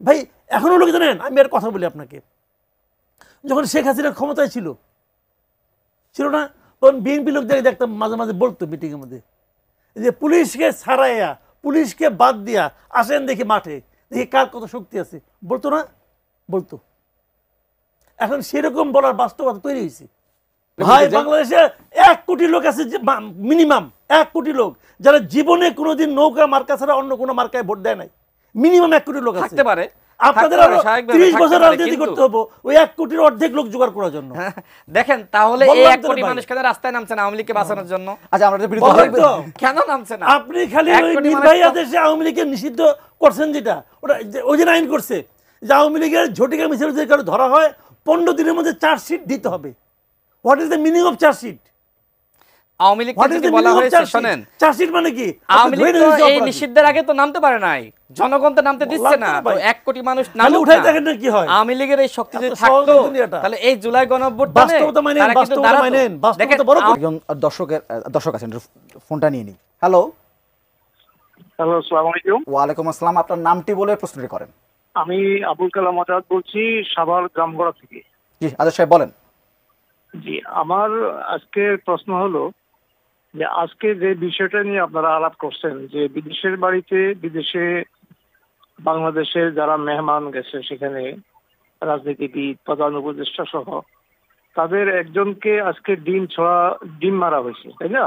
ভাই এখনো লোক জানেন, আমি আর কথা বলি আপনাকে, যখন শেখ হাসিনা ক্ষমতায় ছিল না, তখন বিএনপি লোক দেখতাম মাঝে মাঝে বলতো মিটিংয়ের মধ্যে যে পুলিশকে ছাড়াইয়া, পুলিশকে বাদ দিয়া আসেন দেখি মাঠে, দেখি কার কত শক্তি আছে, বলতো না? বলতো। এখন সেরকম বলার বাস্তবতা তৈরি হয়েছে। ভাই বাংলাদেশে 1 কোটি লোক আছে, মিনিমাম 1 কোটি লোক যারা জীবনে কোনোদিন নৌকা মার্কা ছাড়া অন্য কোনো মার্কায় ভোট দেয় নাই। মিনিমাম 1 কোটি লোক থাকতে পারে। আপনাদের 30 বছর রাজনীতি করতে হবে ওই 1 কোটির অর্ধেক লোক জোগাড় করার জন্য। দেখেন তাহলে এই 1 কোটি মানুষ কেন রাস্তায় নামছে না আওয়ামী লীগকে বাঁচানোর জন্য? আচ্ছা আমরা কেন নামছে না? আপনি খালি ওই নির্বাহী আদেশে আওয়ামী লীগকে নিষিদ্ধ করছেন, যেটা ওটা ওই যে আইন করছে যে আওয়ামী লীগের ঝটিকা মিছিল যদি কারো ধরা হয় 15 দিনের মধ্যে চার্জশিট দিতে হবে। What is the meaning of chargesheet? Awami League থেকে বলা হয়েছে, শুনেন, চার্জশিট মানে কি? আওয়ামী লীগ এই নিষিদ্ধের আগে তো নামতে পারে নাই, জনগণ তো নামতে দিচ্ছে না। তো 1 কোটি মানুষ নামলে উঠাই দেখেন না কি হয়। আওয়ামী লীগের এই শক্তি যদি থাকতো তাহলে এই জুলাই গণঅভ্যুত্থানে দেখেন একজন দর্শক আছেন, ফোনটা নিয়ে নি। হ্যালো হ্যালো, আসসালামু আলাইকুম। ওয়ালাইকুম আসসালাম। আপনার নামটি বলে প্রশ্নটি করেন। আমি আবুল কালাম আজাদ বলছি, সাভার গ্রামগড়া থেকে। জি আজাদ সাহেব বলেন। জি, আমার আজকের প্রশ্ন হলো যে আজকে যে বিষয়টা নিয়ে আপনারা আলাপ করছেন যে বিদেশের বাড়িতে, বিদেশে বাংলাদেশের যারা মেহমান গেছে সেখানে রাজনীতিবিদ, প্রধান উপদেষ্টা সহ তাদের একজনকে আজকে ডিম মারা হয়েছে, তাই না?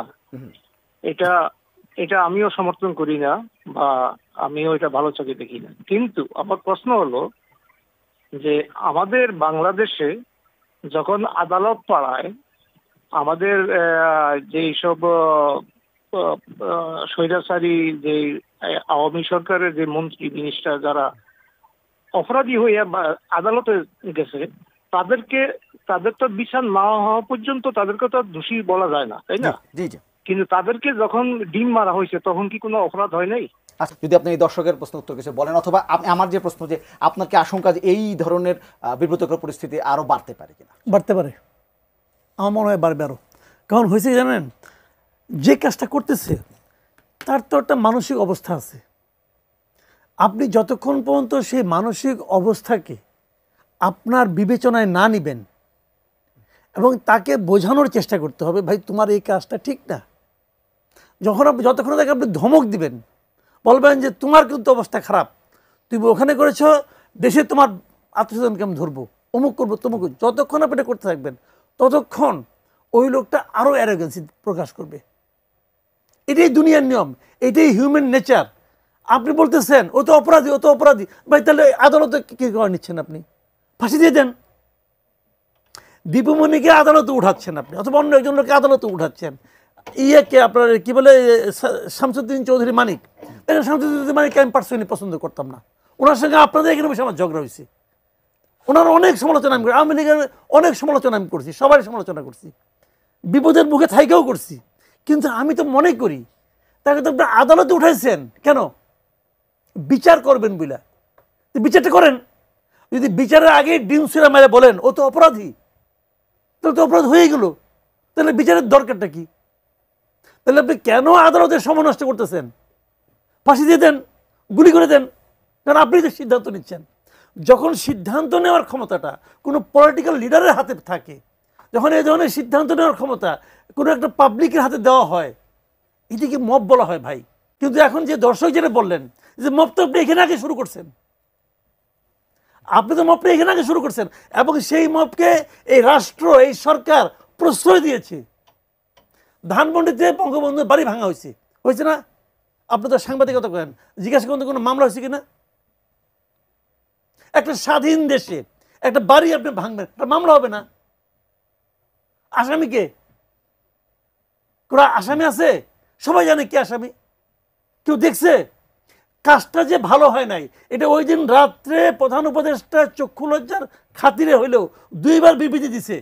এটা আমিও সমর্থন করি না বা আমিও এটা ভালো চোখে দেখি না। কিন্তু আমার প্রশ্ন হলো যে আমাদের বাংলাদেশে যখন আদালত পাড়ায় আমাদের যেই সব স্বৈরাচারী যে আওয়ামী সরকারের যে মন্ত্রী মিনিস্টার যারা অপরাধী হইয়া আদালতে গেছে, তাদের তো বিচার না হওয়া পর্যন্ত তাদেরকে তো দোষী বলা যায় না, তাই না? কিন্তু তাদেরকে যখন ডিম মারা হয়েছে তখন কি কোনো অপরাধ হয় নাই? আচ্ছা, যদি আপনি এই দর্শকের প্রশ্ন উত্তর কিছু বলেন, অথবা আমার যে প্রশ্ন যে আপনার কি আশঙ্কা যে এই ধরনের বিব্রতকর পরিস্থিতি আরো বাড়তে পারে কিনা? বাড়তে পারে, আমার মনে হয় বাড়বে আরো। কারণ হয়েছে জানেন, যে কাজটা করতেছে তার তো একটা মানসিক অবস্থা আছে। আপনি যতক্ষণ পর্যন্ত সেই মানসিক অবস্থাকে আপনার বিবেচনায় না নিবেন এবং তাকে বোঝানোর চেষ্টা করতে হবে, ভাই তোমার এই কাজটা ঠিক না। যতক্ষণ তাকে আপনি ধমক দিবেন, বলবেন যে তোমার কিন্তু অবস্থা খারাপ, তুমি ওখানে করেছো, দেশে তোমার আত্মীয়স্বজনকে আমি ধরবো, অমুক করবো তমুক, যতক্ষণ আপনি এটা করতে থাকবেন ততক্ষণ ওই লোকটা আরও অ্যারোগেন্সি প্রকাশ করবে। এটাই দুনিয়ার নিয়ম, এটাই হিউম্যান নেচার। আপনি বলতেছেন ও তো অপরাধী, ও তো অপরাধী, ভাই তাহলে আদালতে কি করে নিচ্ছেন? আপনি ফাঁসি দিয়ে দেন। দীপুমণিকে আদালতে উঠাচ্ছেন আপনি, অথবা অন্য একজন লোককে আদালতে উঠাচ্ছেন। ইয়েকে আপনার কি বলে শামসুদ্দিন চৌধুরী মানিক, শামসুদ্দিন মানিককে আমি পার্সোনালি পছন্দ করতাম না, ওনার সঙ্গে আপনাদের এখানে বসে আমার ঝগড়া হয়েছে। ওনার অনেক সমালোচনা আমি করি, আওয়ামী লীগের অনেক সমালোচনা আমি করছি, সবাই সমালোচনা করছি, বিপদের মুখে থাইকেও করছি। কিন্তু আমি তো মনে করি তাকে তো আপনি আদালতে উঠাইছেন কেন? বিচার করবেন বলে, বিচারটা করেন। যদি বিচারের আগে ডিম ছুঁড়ে মেরে বলেন ও তো অপরাধী, তাহলে তো অপরাধ হয়ে গেল, তাহলে বিচারের দরকারটা কি? তাহলে আপনি কেন আদালতের সময় নষ্ট করতেছেন? ফাঁসি দিয়ে দেন, গুলি করে দেন, কারণ আপনি তো সিদ্ধান্ত নিচ্ছেন। যখন সিদ্ধান্ত নেওয়ার ক্ষমতাটা কোনো পলিটিক্যাল লিডারের হাতে থাকে, যখন এই ধরনের সিদ্ধান্ত নেওয়ার ক্ষমতা কোনো একটা পাবলিকের হাতে দেওয়া হয়, এটিকে মব বলা হয় ভাই। কিন্তু এখন যে দর্শক যেটা বললেন যে মব তো আপনি এখানে আগে শুরু করছেন, আপনি তো মবটা এখানে আগে শুরু করছেন, এবং সেই মবকে এই রাষ্ট্র, এই সরকার প্রশ্রয় দিয়েছে। ধানমন্ডিতে বঙ্গবন্ধুর বাড়ি ভাঙা হয়েছে না? আপনি তো সাংবাদিকতা করেন, জিজ্ঞাসা করতে কোনো মামলা হয়েছে কিনা? একটা স্বাধীন দেশে একটা বাড়ি আপনি ভাঙবেন, একটা মামলা হবে না? আসামি কে? কোনো আসামি আছে? সবাই জানে কে আসামি, কেউ দেখছে? কাজটা যে ভালো হয় নাই, এটা ওই দিন রাত্রে প্রধান উপদেষ্টা চক্ষু লজ্জার খাতিরে হইলেও 2 বার বিবৃতি দিছে,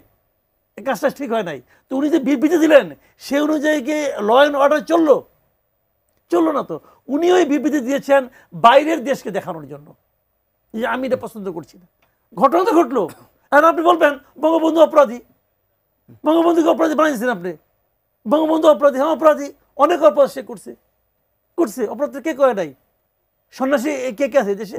এই কাজটা ঠিক হয় নাই। তো উনি যে বিবৃতি দিলেন সে অনুযায়ী কি ল অ্যান্ড অর্ডার চললো না? তো উনি ওই বিবৃতি দিয়েছেন বাইরের দেশকে দেখানোর জন্য যে আমি এটা পছন্দ করছি না। ঘটনা তো ঘটলো, আর আপনি বলবেন বঙ্গবন্ধু অপরাধী, বঙ্গবন্ধুকে অপরাধী বানিয়েছেন আপনি। বঙ্গবন্ধু অপরাধী, হ্যাঁ অপরাধী, অনেক অপরাধ সে করছে। অপরাধ কে করে নাই? সন্ন্যাসী কে আছে দেশে?